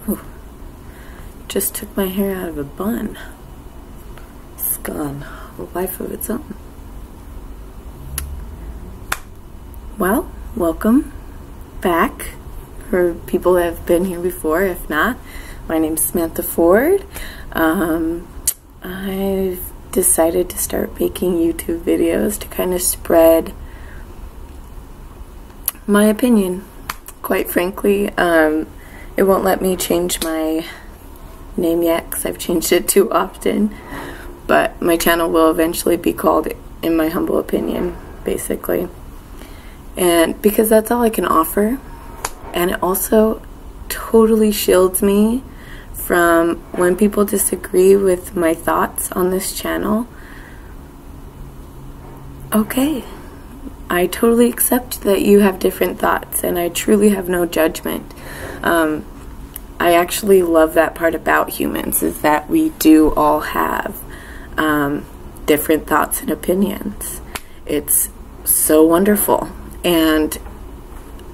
Ooh, just took my hair out of a bun. It's gone a life of its own. Well, welcome back for people that have been here before. If not, my name's Samantha Ford. I've decided to start making YouTube videos to kind of spread my opinion. Quite frankly, it won't let me change my name yet because I've changed it too often, but my channel will eventually be called In My Humble Opinion, basically. And because that's all I can offer, and it also totally shields me from when people disagree with my thoughts on this channel. Okay, I totally accept that you have different thoughts, and I truly have no judgment. I actually love that part about humans, is that we do all have different thoughts and opinions. It's so wonderful. And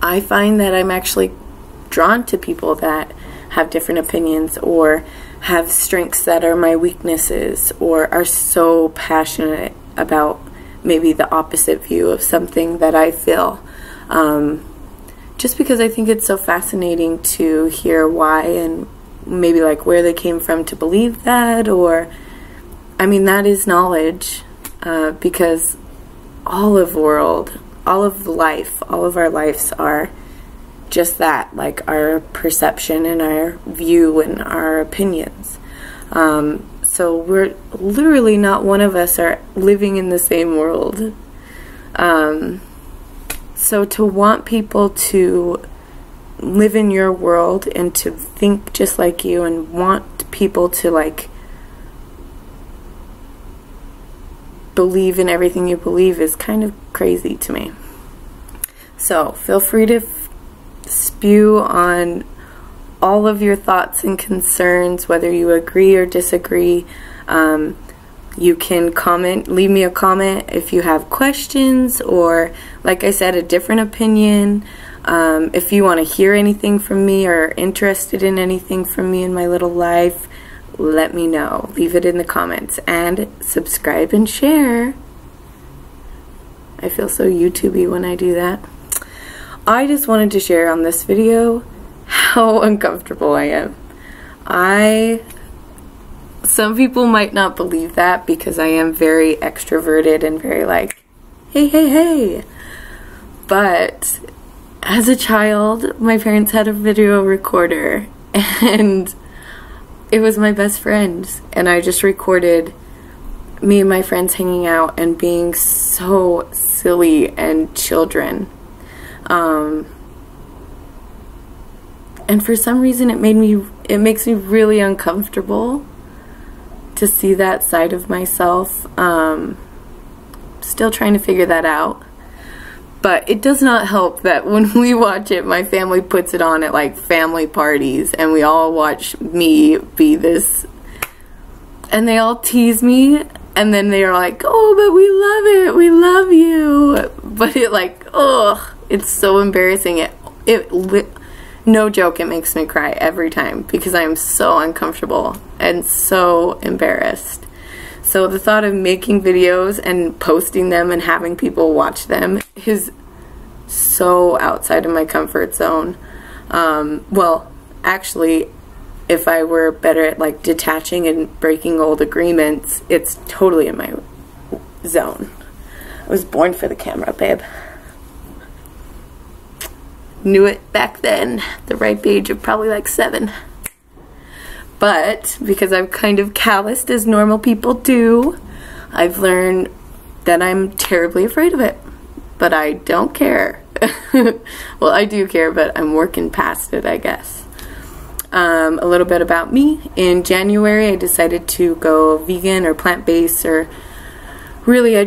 I find that I'm actually drawn to people that have different opinions or have strengths that are my weaknesses, or are so passionate about maybe the opposite view of something that I feel. Just because I think it's so fascinating to hear why and maybe like where they came from to believe that, or I mean, that is knowledge, because all of life, all of our lives are just that, like our perception and our view and our opinions. So we're literally not one of us are living in the same world. So to want people to live in your world and to think just like you and want people to like believe in everything you believe is kind of crazy to me. So feel free to spew on all of your thoughts and concerns, whether you agree or disagree. You can comment, leave me a comment if you have questions, or like I said, a different opinion. If you want to hear anything from me or are interested in anything from me in my little life, let me know. Leave it in the comments, and subscribe and share. I feel so YouTubey when I do that. I just wanted to share on this video how uncomfortable I am. Some people might not believe that because I am very extroverted and very like, hey, hey, hey. But as a child, my parents had a video recorder, and it was my best friend, and I just recorded me and my friends hanging out and being so silly and children. And for some reason it makes me really uncomfortable to see that side of myself. Still trying to figure that out. But it does not help that when we watch it, my family puts it on at like family parties, and we all watch me be this, and they all tease me, and then they're like, oh, but we love it, we love you. But it like, ugh, it's so embarrassing. No joke, it makes me cry every time because I am so uncomfortable and so embarrassed. So the thought of making videos and posting them and having people watch them is so outside of my comfort zone. Well, actually, if I were better at like detaching and breaking old agreements, it's totally in my zone. I was born for the camera, babe. Knew it back then, the ripe age of probably like 7. But because I'm kind of calloused as normal people do, I've learned that I'm terribly afraid of it. But I don't care. Well, I do care, but I'm working past it, I guess. A little bit about me. In January, I decided to go vegan or plant-based, or really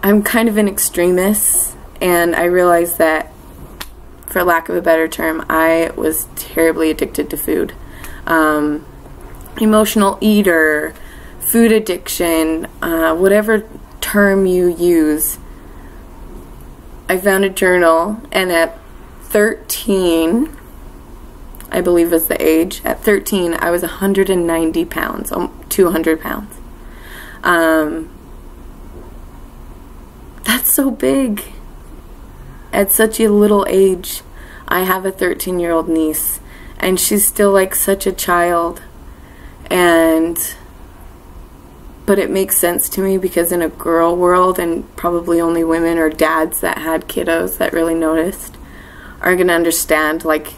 I'm kind of an extremist, and I realized that, for lack of a better term, I was terribly addicted to food. Emotional eater, food addiction, whatever term you use. I found a journal, and at 13, I believe is the age. At 13, I was 190 pounds, 200 pounds. That's so big. At such a little age. I have a 13-year-old niece, and she's still like such a child. But it makes sense to me because in a girl world, and probably only women or dads that had kiddos that really noticed are going to understand, like,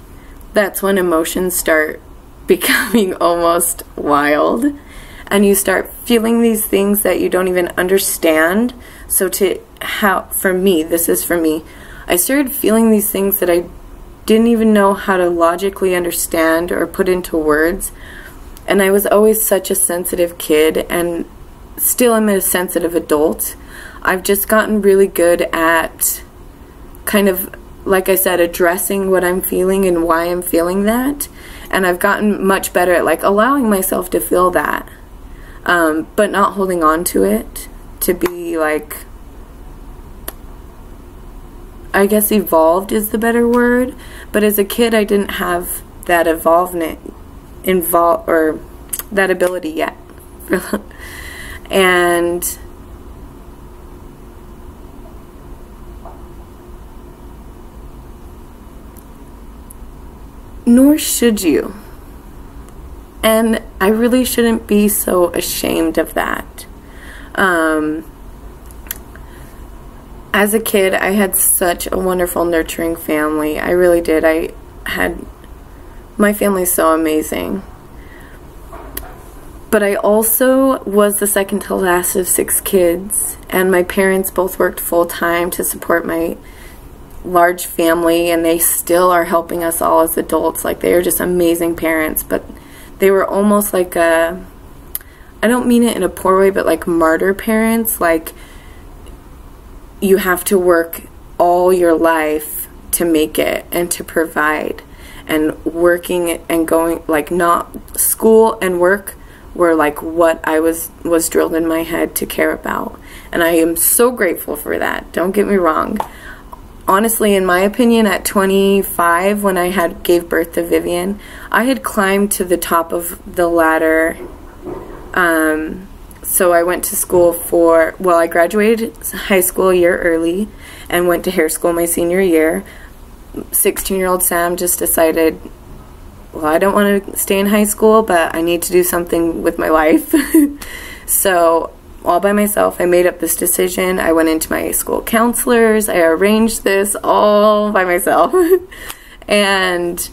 that's when emotions start becoming almost wild, and you start feeling these things that you don't even understand. So for me, this is for me, I started feeling these things that I didn't even know how to logically understand or put into words. And I was always such a sensitive kid, and still am a sensitive adult. I've just gotten really good at kind of, like I said, addressing what I'm feeling and why I'm feeling that. And I've gotten much better at like allowing myself to feel that, but not holding on to it, to be like, I guess evolved is the better word. But as a kid, I didn't have that or that ability yet. And nor should you. And I really shouldn't be so ashamed of that. As a kid, I had such a wonderful, nurturing family. I really did. My family's so amazing. But I also was the second to last of 6 kids, and my parents both worked full-time to support my large family, and they still are helping us all as adults. Like, they are just amazing parents, but they were almost like I don't mean it in a poor way, but like martyr parents. Like, you have to work all your life to make it and to provide, and working and going, like, not school and work were like what I was drilled in my head to care about. And I am so grateful for that. Don't get me wrong. Honestly, in my opinion, at 25, when I gave birth to Vivian, I had climbed to the top of the ladder. So I went to school I graduated high school a year early and went to hair school my senior year. 16-year-old Sam just decided, well, I don't want to stay in high school, but I need to do something with my life. So all by myself, I made up this decision. I went into my school counselors. I arranged this all by myself. And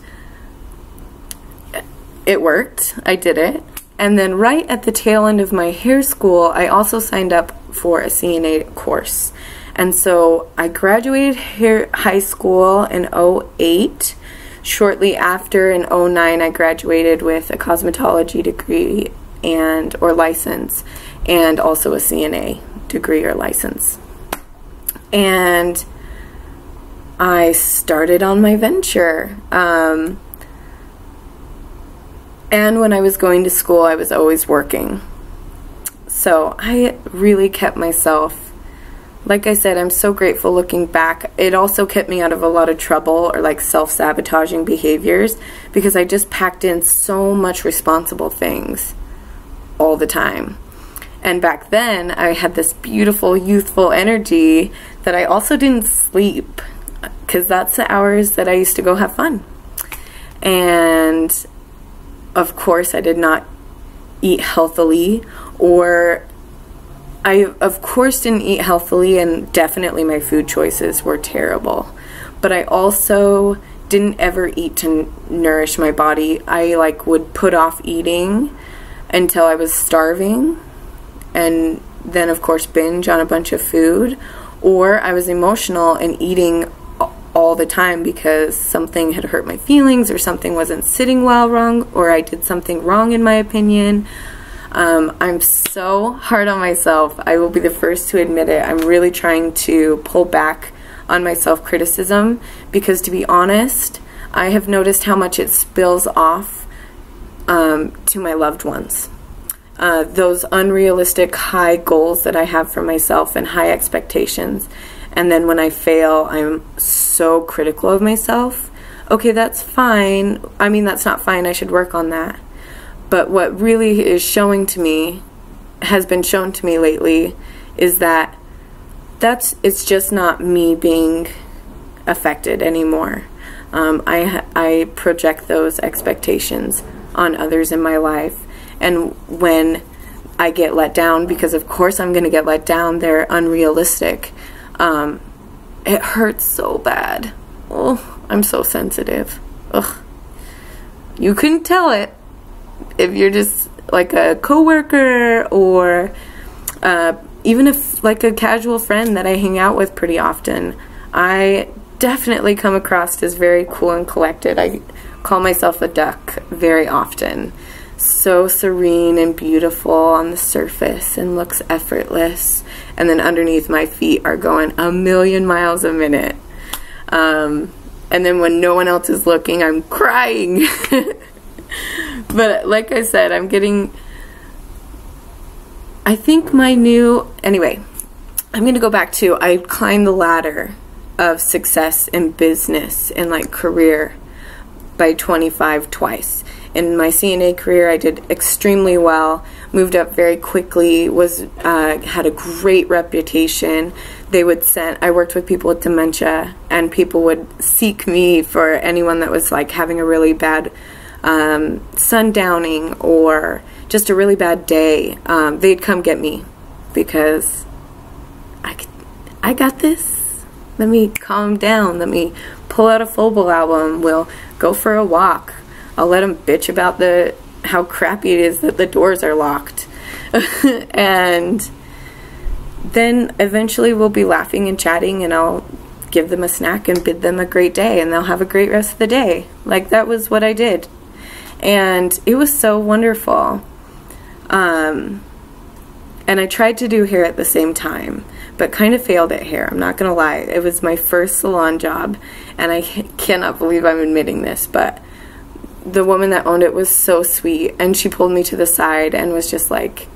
it worked. I did it. And then right at the tail end of my hair school, I also signed up for a CNA course. And so I graduated high school in 2008. Shortly after, in 2009, I graduated with a cosmetology degree or license, and also a CNA degree or license. And I started on my venture. And when I was going to school, I was always working. So I really kept myself, like I said, I'm so grateful looking back. It also kept me out of a lot of trouble or like self-sabotaging behaviors, because I just packed in so much responsible things all the time. And back then, I had this beautiful, youthful energy that I also didn't sleep, because that's the hours that I used to go have fun. And of course, I did not eat healthily, I, of course, didn't eat healthily, and definitely my food choices were terrible. But I also didn't ever eat to nourish my body. I like would put off eating until I was starving, and then of course binge on a bunch of food, or I was emotional and eating all the time because something had hurt my feelings, or something wasn't sitting well wrong, or I did something wrong in my opinion. I'm so hard on myself. I will be the first to admit it. I'm really trying to pull back on my self-criticism, because to be honest, I have noticed how much it spills off to my loved ones. Those unrealistic high goals that I have for myself and high expectations. And then when I fail, I'm so critical of myself. okay, that's fine. I mean, that's not fine. I should work on that. But what really is showing to me, has been shown to me lately, is that it's just not me being affected anymore. I project those expectations on others in my life, and when I get let down, because of course I'm going to get let down, they're unrealistic. It hurts so bad. Oh, I'm so sensitive. Ugh. You couldn't tell it if you're just like a coworker, or even if like a casual friend that I hang out with pretty often. I definitely come across as very cool and collected. I call myself a duck very often. So serene and beautiful on the surface and looks effortless, and then underneath my feet are going a million miles a minute. And then when no one else is looking, I'm crying. But like I said, I think anyway, I'm gonna go back to, I climbed the ladder of success in business and like career by 25 twice. In my CNA career, I did extremely well, moved up very quickly, had a great reputation. I worked with people with dementia, and people would seek me for anyone that was like having a really bad sundowning or just a really bad day. They'd come get me because I got this. Let me calm down. Let me pull out a Phobal album. We'll go for a walk. I'll let them bitch about how crappy it is that the doors are locked. And then eventually we'll be laughing and chatting, and I'll give them a snack and bid them a great day, and they'll have a great rest of the day. Like, that was what I did. And it was so wonderful. And I tried to do hair at the same time, but kind of failed at hair. I'm not gonna lie. It was my first salon job, and I cannot believe I'm admitting this, but the woman that owned it was so sweet, and she pulled me to the side and was just like,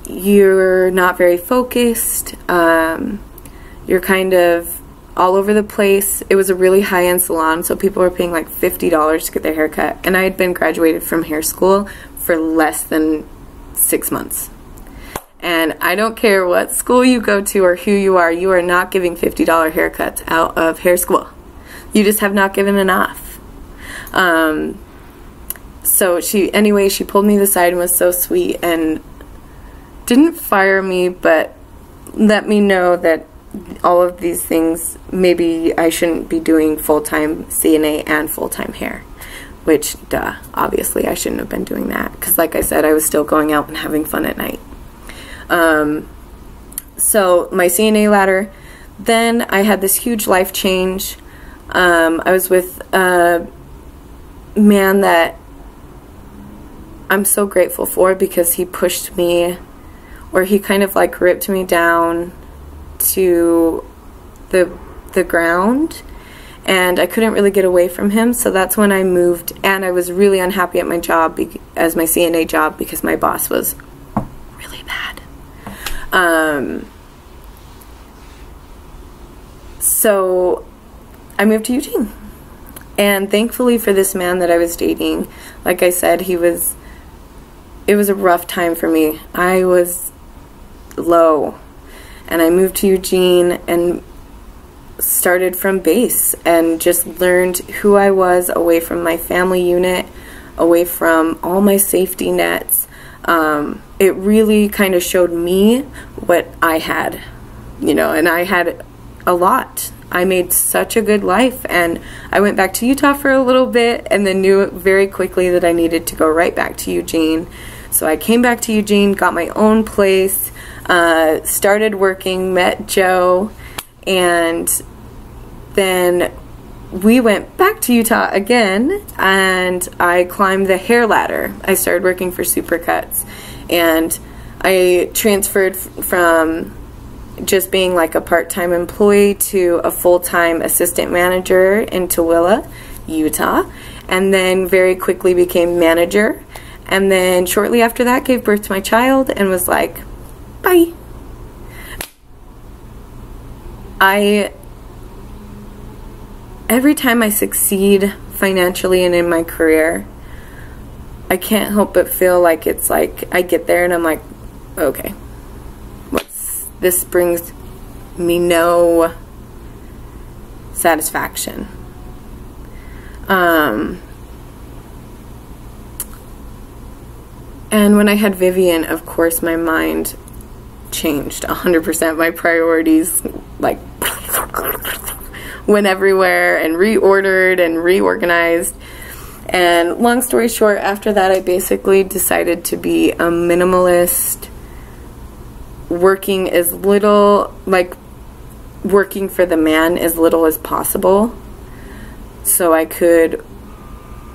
you're not very focused, you're kind of all over the place. It was a really high-end salon, so people were paying like $50 to get their hair cut, and I had been graduated from hair school for less than 6 months. And I don't care what school you go to or who you are not giving $50 haircuts out of hair school. You just have not given enough. So she pulled me to the side and was so sweet, and didn't fire me, but let me know that all of these things, maybe I shouldn't be doing full-time CNA and full-time hair, which, duh, obviously I shouldn't have been doing that, because like I said, I was still going out and having fun at night. So my CNA ladder, then I had this huge life change. I was with a man that I'm so grateful for, because he pushed me, or he kind of like ripped me down to the ground, and I couldn't really get away from him. So that's when I moved, and I was really unhappy at my job, as my CNA job, because my boss was really bad. So I moved to Eugene, and thankfully for this man that I was dating, like I said, it was a rough time for me. I was low, and I moved to Eugene and started from base and just learned who I was away from my family unit, away from all my safety nets. It really kind of showed me what I had, and I had a lot. I made such a good life, and I went back to Utah for a little bit and then knew very quickly that I needed to go right back to Eugene. So I came back to Eugene, got my own place, started working, met Joe, and then we went back to Utah again, and I climbed the hair ladder. I started working for Supercuts, and I transferred from just being like a part-time employee to a full-time assistant manager in Tooele, Utah, and then very quickly became manager, and then shortly after that gave birth to my child and was like, bye. every time I succeed financially and in my career, I can't help but feel like it's like I get there and I'm like, okay, this brings me no satisfaction. And when I had Vivian, of course, my mind changed 100%. My priorities, like, went everywhere and reordered and reorganized. And long story short, after that, I basically decided to be a minimalist, working as little, like, working for the man as little as possible, so I could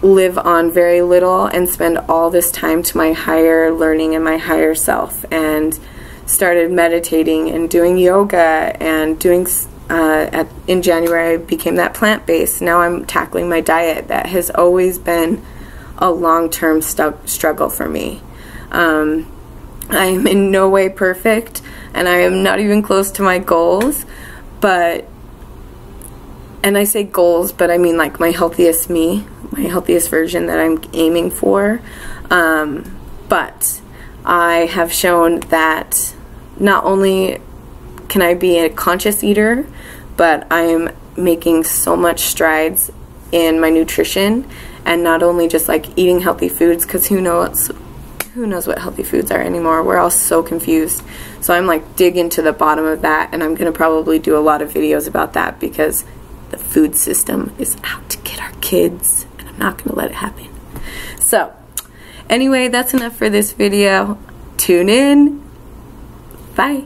live on very little and spend all this time to my higher learning and my higher self. And started meditating and doing yoga and doing in January I became that plant-based. Now I'm tackling my diet. That has always been a long-term struggle for me. I am in no way perfect, and I am not even close to my goals, but, and I say goals, but I mean like my healthiest me, my healthiest version that I'm aiming for. But I have shown that not only can I be a conscious eater, but I'm making so much strides in my nutrition, and not only just like eating healthy foods, because who knows what healthy foods are anymore. We're all so confused. So I'm like digging to the bottom of that, and I'm gonna probably do a lot of videos about that, because the food system is out to get our kids, and I'm not gonna let it happen. So anyway, that's enough for this video. Tune in. Bye.